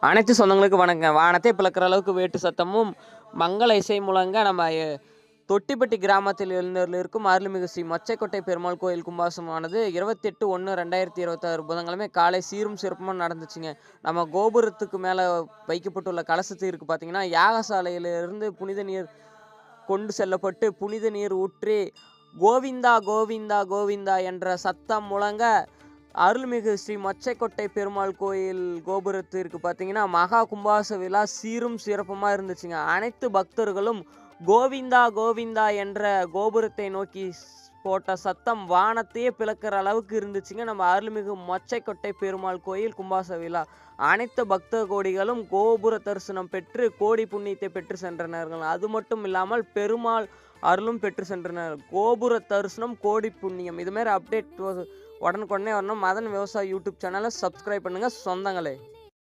அனைத்து சொந்தங்களுக்கு வணக்கம். வானத்தை பிளக்கிற அளவுக்கு வேட்டு சத்தமும் மங்கள இசை முழங்க நம்ம தொட்டிப்பட்டி கிராமத்தில் இருக்கும் அருள்மிகு ஸ்ரீ மொச்சைக்கொட்டை பெருமாள் கோயில் கும்பாசமானது 28/1/2026 புதன்கிழமை காலை சீரும் சிறப்புமாக நடந்துச்சுங்க. நம்ம கோபுரத்துக்கு மேலே வைக்கப்பட்டுள்ள கலசத்திற்கு பார்த்தீங்கன்னா யாகசாலையிலிருந்து புனித நீர் கொண்டு செல்லப்பட்டு புனித நீர் ஊற்றி கோவிந்தா கோவிந்தா கோவிந்தா என்ற சத்தம் முழங்க அருள்மிகு ஸ்ரீ மொச்சைக்கொட்டை பெருமாள் கோயில் கோபுரத்திற்கு பார்த்தீங்கன்னா மகா கும்பாச விழா சீரும் சிறப்புமாக இருந்துச்சுங்க. அனைத்து பக்தர்களும் கோவிந்தா கோவிந்தா என்ற கோபுரத்தை நோக்கி போட்ட சத்தம் வானத்தையே பிளக்கிற அளவுக்கு இருந்துச்சுங்க. நம்ம அருள்மிகு மொச்சைக்கொட்டை பெருமாள் கோயில் கும்பாச விழா அனைத்து பக்த கோடிகளும் கோபுர தரிசனம் பெற்று கோடி புண்ணியத்தை பெற்று சென்றனர்கள். அது மட்டும் இல்லாமல் பெருமாள் அருளும் பெற்று சென்றனர். கோபுர தரிசனம் கோடி புண்ணியம். இதுமாரி அப்டேட் உடனுக்குடனே வரணும். மதன் விவசாய யூடியூப் சேனலை சப்ஸ்கிரைப் பண்ணுங்கள் சொந்தங்களே.